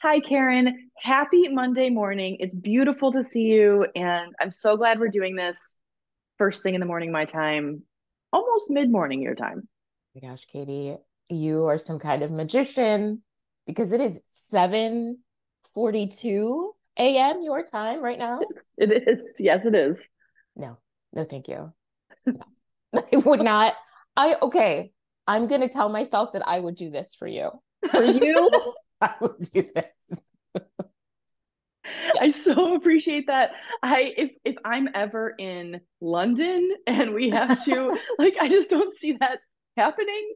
Hi, Karen. Happy Monday morning. It's beautiful to see you, and I'm so glad we're doing this first thing in the morning, my time, almost mid-morning your time. My gosh, Katie, you are some kind of magician because it is 7:42 a.m. your time right now. It is. Yes, it is. No, no, thank you. No, I would not. Okay, I'm going to tell myself that I would do this for you. For you, I would do this. Yeah. I so appreciate that. If I'm ever in London and we have to I just don't see that happening.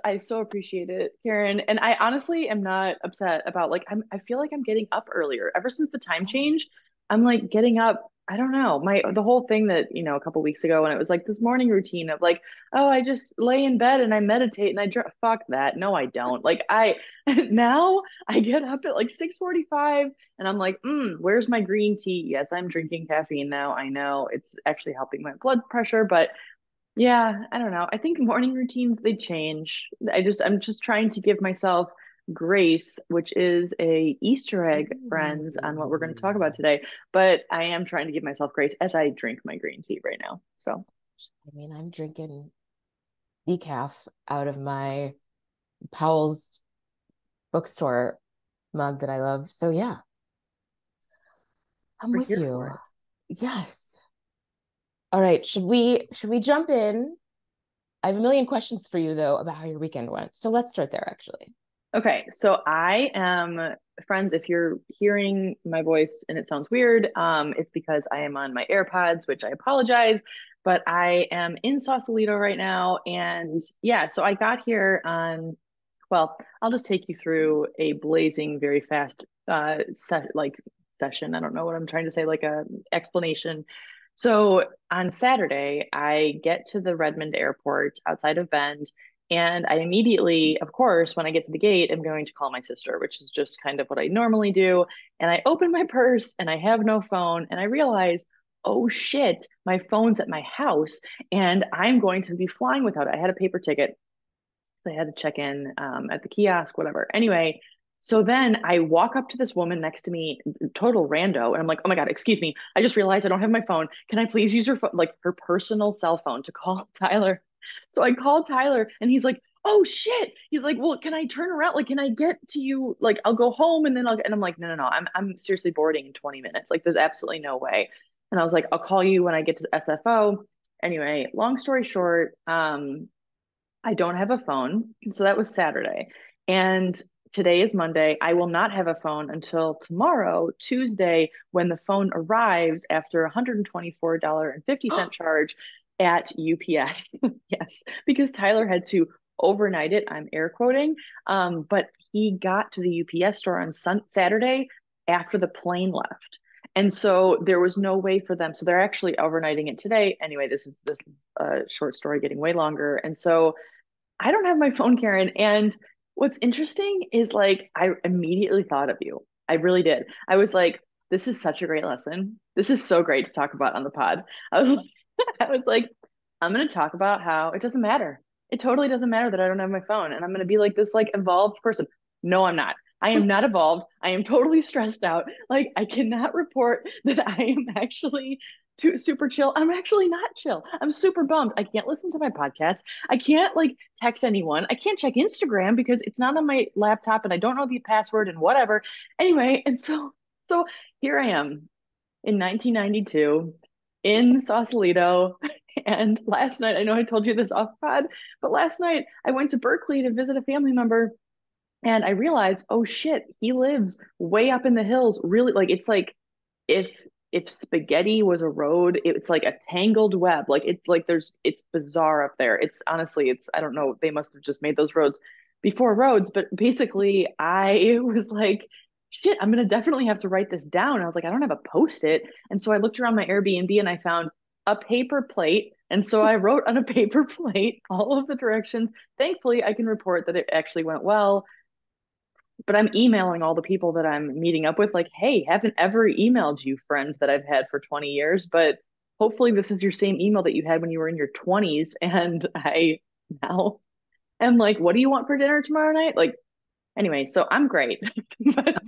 I so appreciate it, Karen. And I honestly am not upset about I feel like I'm getting up earlier. Ever since the time change, I'm like getting up. I don't know. The whole thing that, a couple weeks ago when it was like this morning routine of oh, I just lay in bed and I meditate and fuck that. No, I don't. Now I get up at like 6:45 and I'm like, where's my green tea? Yes, I'm drinking caffeine now. I know it's actually helping my blood pressure, but yeah, I don't know. I think morning routines they change. I'm just trying to give myself grace, which is a Easter egg, friends, on what we're going to talk about today. But I am trying to give myself grace as I drink my green tea right now. So I mean, I'm drinking decaf out of my Powell's bookstore mug that I love. So yeah, I'm we're with here for you. it. Yes. All right, should we jump in? I have a million questions for you though about how your weekend went. So let's start there actually. Okay, so I am friends. If you're hearing my voice and it sounds weird, it's because I am on my AirPods, which I apologize, but I am in Sausalito right now. And yeah, so I got here well, I'll just take you through a blazing, very fast session. I don't know what I'm trying to say, like a explanation. So on Saturday, I get to the Redmond airport outside of Bend. And I immediately, of course, when I get to the gate, I'm going to call my sister, which is just kind of what I normally do. And I open my purse and I have no phone. And I realize, oh shit, my phone's at my house and I'm going to be flying without it. I had a paper ticket. So I had to check in at the kiosk, whatever. Anyway, so then I walk up to this woman next to me, total rando, and I'm like, oh my God, excuse me. I just realized I don't have my phone. Can I please use her phone, like her personal cell phone to call Tyler? So I called Tyler and he's like, oh shit. He's like, well, can I turn around? Like, can I get to you? Like, I'll go home and then and I'm like, no. I'm seriously boarding in 20 minutes. Like, there's absolutely no way. And I was like, I'll call you when I get to SFO. Anyway, long story short, I don't have a phone. So that was Saturday. And today is Monday. I will not have a phone until tomorrow, Tuesday, when the phone arrives after a $124.50 charge at UPS. Yes, because Tyler had to overnight it. I'm air quoting. But he got to the UPS store on Saturday after the plane left. And so there was no way for them. So they're actually overnighting it today. Anyway, this is a short story getting way longer. And so I don't have my phone, Karen. And what's interesting is I immediately thought of you. I really did. I was like, this is such a great lesson. This is so great to talk about on the pod. I was I was like, I'm gonna talk about how it doesn't matter. It totally doesn't matter that I don't have my phone. And I'm gonna be like this evolved person. No, I'm not. I am not evolved. I am totally stressed out. Like I cannot report that I am actually super chill. I'm actually not chill. I'm super bummed. I can't listen to my podcast. I can't text anyone. I can't check Instagram because it's not on my laptop and I don't know the password and whatever. Anyway, and so here I am in 1992 in Sausalito. And last night, I know I told you this off pod, but last night I went to Berkeley to visit a family member and I realized, oh shit, he lives way up in the hills. Really, it's like if if spaghetti was a road, it's like a tangled web. It's bizarre up there. It's honestly, it's I don't know, they must have just made those roads before roads, but basically I was like, shit, I'm gonna definitely have to write this down. I was like, I don't have a post-it. And so I looked around my Airbnb and I found a paper plate. And so I wrote on a paper plate all of the directions. Thankfully, I can report that it actually went well, but I'm emailing all the people that I'm meeting up with, like, hey, haven't ever emailed you, friend that I've had for 20 years, but hopefully this is your same email that you had when you were in your 20s. And I now am like, what do you want for dinner tomorrow night? Like, Anyway, so I'm great, but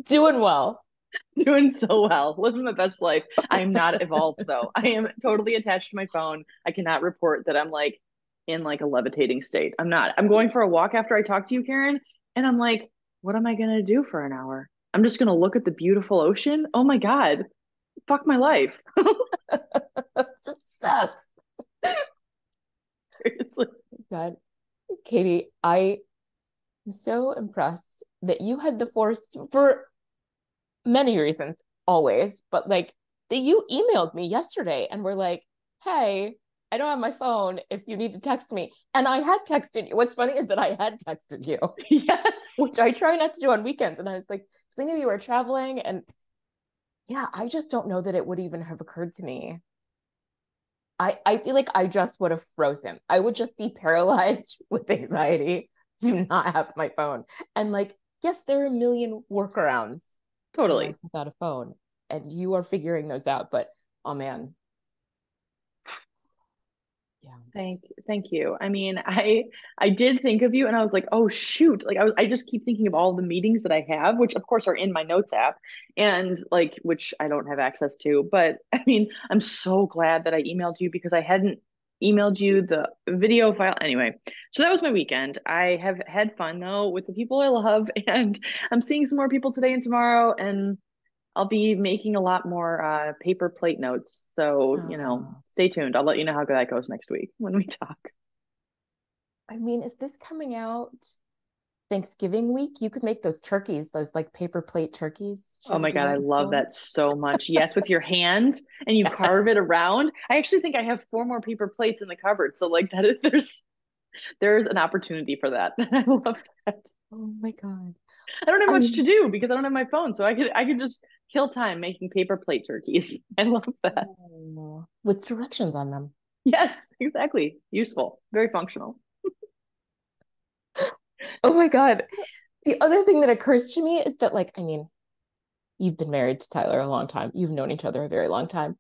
Doing well. doing so well, living my best life. I am not evolved though. I am totally attached to my phone. I cannot report that I'm like in like a levitating state. I'm not. I'm going for a walk after I talk to you, Karen, and I'm like, what am I gonna do for an hour? I'm just gonna look at the beautiful ocean. Oh my God, fuck my life. It sucks. Seriously. God, Katie, I am so impressed that you had the force for many reasons, always, but like that you emailed me yesterday and were like, hey, I don't have my phone if you need to text me. And I had texted you. What's funny is that I had texted you, Yes. which I try not to do on weekends. And I was like, thinking you were traveling. And yeah, I just don't know that it would even have occurred to me. I feel like I just would have frozen. I would just be paralyzed with anxiety to not have my phone. And like, yes, there are a million workarounds for life Totally. without a phone, and you are figuring those out. But oh man, yeah. Thank you. I mean, I did think of you and I was like, oh shoot. Like I just keep thinking of all the meetings that I have, which of course are in my notes app and like which I don't have access to. But I mean, I'm so glad that I emailed you because I hadn't emailed you the video file. Anyway, so that was my weekend. I have had fun though with the people I love and I'm seeing some more people today and tomorrow and I'll be making a lot more paper plate notes. So, Oh, stay tuned. I'll let you know how that goes next week when we talk. I mean, is this coming out Thanksgiving week? You could make those turkeys, those like paper plate turkeys. Did you Oh ever my do God, I that in love school? that so much. Yes, with your hand and you Yes. carve it around. I actually think I have four more paper plates in the cupboard. So like that is there's an opportunity for that. I love that. Oh my God. I don't have I much to do because I don't have my phone. So I could just kill time making paper plate turkeys. I love that. with directions on them. Yes, exactly. Useful. Very functional. Oh my God. The other thing that occurs to me is that, like, I mean, you've been married to Tyler a long time. You've known each other a very long time.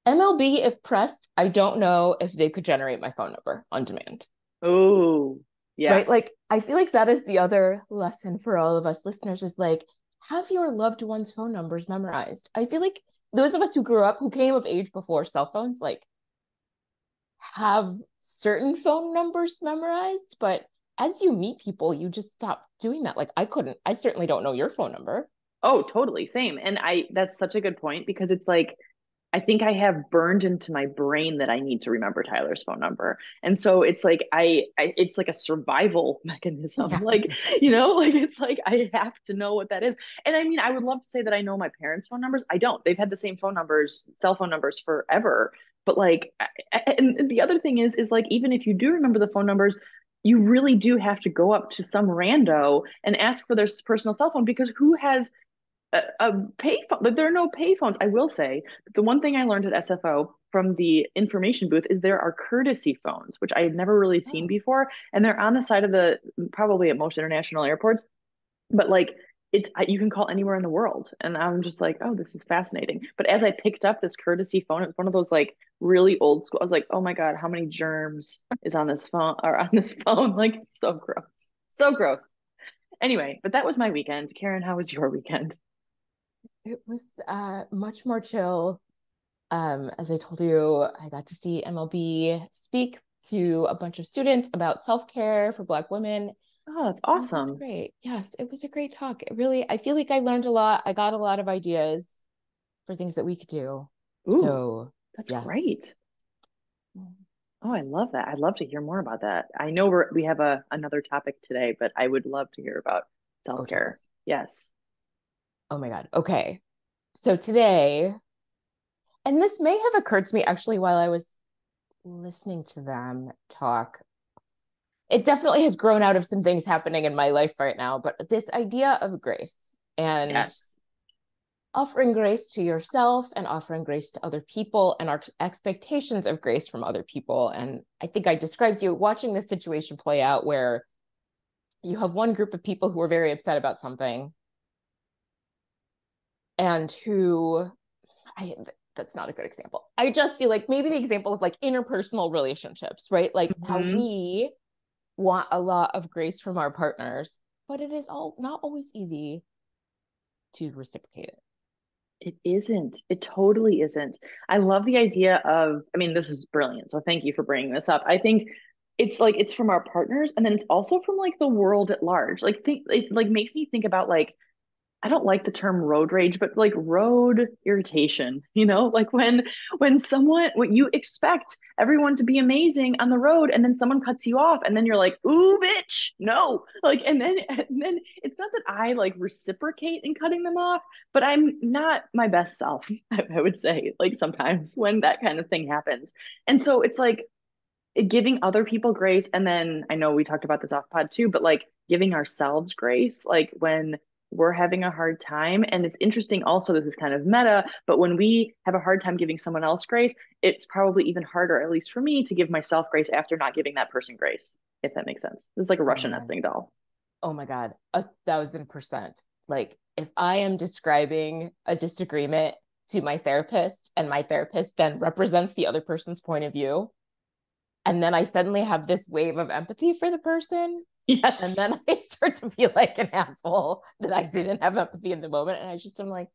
MLB, if pressed, I don't know if they could generate my phone number on demand, Oh, yeah. right? Like, I feel like that is the other lesson for all of us listeners is like, have your loved one's phone numbers memorized. I feel like those of us who grew up, who came of age before cell phones, like, have certain phone numbers memorized, but as you meet people, you just stop doing that. Like, I couldn't, I certainly don't know your phone number. Oh, totally. Same. And that's such a good point because it's like, I think I have burned into my brain that I need to remember Tyler's phone number. And so it's like, it's like a survival mechanism. Yes. Like it's like, I have to know what that is. And I mean, I would love to say that I know my parents' phone numbers. I don't. They've had the same phone numbers, cell phone numbers forever. But like, and the other thing is like, even if you do remember the phone numbers, you really do have to go up to some rando and ask for their personal cell phone because who has a payphone. Like there are no payphones. I will say the one thing I learned at SFO from the information booth is there are courtesy phones, which I had never really seen Oh. before, and they're on the side of the probably at most international airports. But like it's you can call anywhere in the world, and I'm just like, oh, this is fascinating. But as I picked up this courtesy phone, it was one of those like really old school. I was like, oh my God, how many germs is on this phone or on this phone? Like so gross, so gross. Anyway, but that was my weekend. Karen, how was your weekend? It was much more chill. As I told you, I got to see MLB speak to a bunch of students about self-care for Black women. Oh, that's And it was awesome. great. Yes, it was a great talk. It really, I feel like I learned a lot. I got a lot of ideas for things that we could do. Ooh, So, that's yes. great. Oh, I love that. I'd love to hear more about that. I know we have another topic today, but I would love to hear about Oh, totally. self-care. Yes. Oh my God. Okay. So today, and this may have occurred to me actually while I was listening to them talk. It definitely has grown out of some things happening in my life right now, but this idea of grace and Yes. offering grace to yourself and offering grace to other people and our expectations of grace from other people. And I think I described you watching this situation play out where you have one group of people who are very upset about something and who I that's not a good example. I just feel like maybe the example of like interpersonal relationships, right? Like how Hmm. we want a lot of grace from our partners, but it is all not always easy to reciprocate it. It isn't. It totally isn't. I love the idea of, I mean, this is brilliant. So thank you for bringing this up. I think it's like it's from our partners and then it's also from like the world at large. Like it like makes me think about like I don't like the term road rage, but like road irritation, like when someone when you expect everyone to be amazing on the road and then someone cuts you off and then you're like, "Ooh, bitch, no." Like and then it's not that I like reciprocate in cutting them off, but I'm not my best self, I would say, like sometimes when that kind of thing happens. And so it's like giving other people grace and then I know we talked about this off pod too, but like giving ourselves grace like when we're having a hard time. And it's interesting also, this is kind of meta, but when we have a hard time giving someone else grace, it's probably even harder, at least for me, to give myself grace after not giving that person grace, if that makes sense. This is like a Oh Russian my, nesting doll. oh my God, 1,000%. Like if I am describing a disagreement to my therapist and my therapist then represents the other person's point of view, and then I suddenly have this wave of empathy for the person, and Yes. then I start to feel like an asshole that I didn't have empathy in the moment. And I just am like,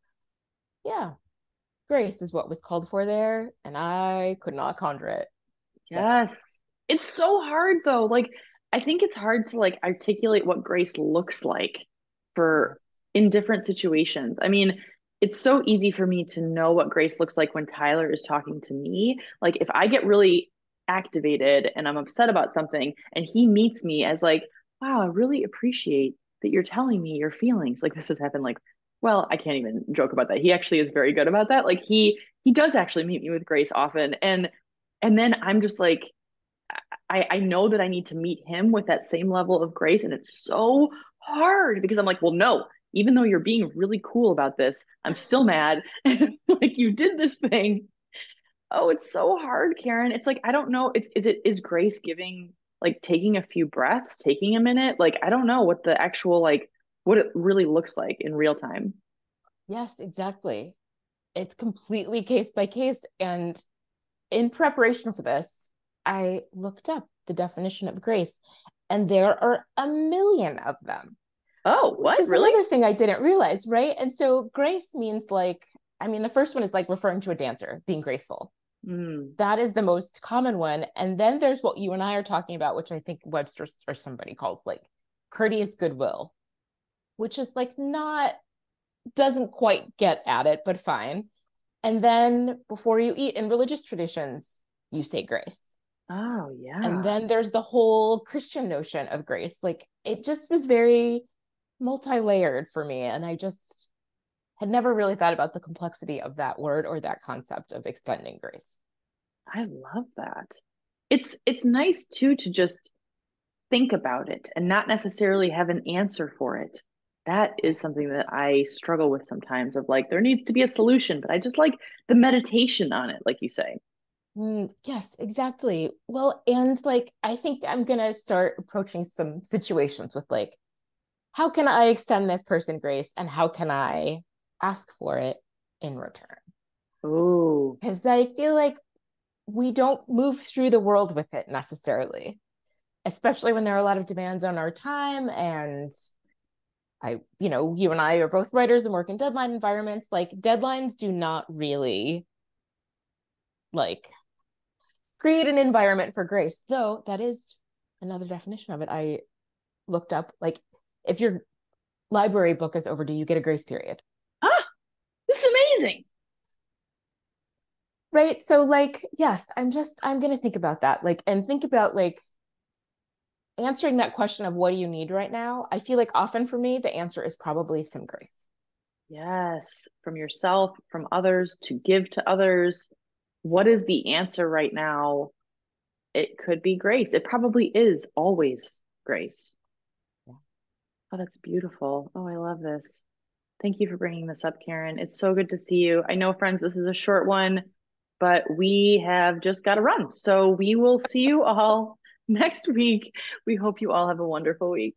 yeah, grace is what was called for there, and I could not conjure it. But Yes. It's so hard though. Like I think it's hard to like articulate what grace looks like for yes, in different situations. I mean, it's so easy for me to know what grace looks like when Tyler is talking to me. Like if I get really activated and I'm upset about something and he meets me as like, wow, I really appreciate that you're telling me your feelings. Like this has happened like, well, I can't even joke about that. He actually is very good about that. Like he does actually meet me with grace often. And then I'm just like, I know that I need to meet him with that same level of grace. And it's so hard because I'm like, well, no, even though you're being really cool about this, I'm still mad. Like you did this thing. Oh, it's so hard, Karen. It's like, I don't know. Is grace giving, like taking a few breaths, taking a minute? Like, I don't know what the actual, like, what it really looks like in real time. yes, exactly. It's completely case by case. And in preparation for this, I looked up the definition of grace, and there are a million of them, Oh, which what? is Really? another thing I didn't realize, right? And so grace means like, I mean, the first one is like referring to a dancer being graceful. Mm. That is the most common one. And then there's what you and I are talking about, which I think Webster or somebody calls like courteous goodwill, which is like not, doesn't quite get at it, but fine. And then before you eat in religious traditions, you say grace. Oh, And yeah. then there's the whole Christian notion of grace. Like it just was very multi-layered for me. And I just had never really thought about the complexity of that word or that concept of extending grace. I love that. It's nice too to just think about it and not necessarily have an answer for it. That is Yes. something that I struggle with sometimes of like there needs to be a solution, but I just like the meditation on it, like you say. Yes, exactly. Well, and like I think I'm gonna start approaching some situations with like, how can I extend this person grace and how can I ask for it in return? Oh, Because I feel like we don't move through the world with it necessarily, especially when there are a lot of demands on our time. And you and I are both writers and work in deadline environments. Like deadlines do not really like create an environment for grace, though that is another definition of it. I looked up like if your library book is overdue, you get a grace period. ah, this is amazing. Right. So like, yes, I'm gonna think about that. Like and think about like answering that question of what do you need right now. I feel like often for me, the answer is probably some grace. Yes, from yourself, from others to give to others. What Yes. is the answer right now? It could be grace. It probably is always grace. Yeah. Oh, that's beautiful. Oh, I love this. Thank you for bringing this up, Karen. It's so good to see you. I know, friends, this is a short one, but we have just got to run. So we will see you all next week. We hope you all have a wonderful week.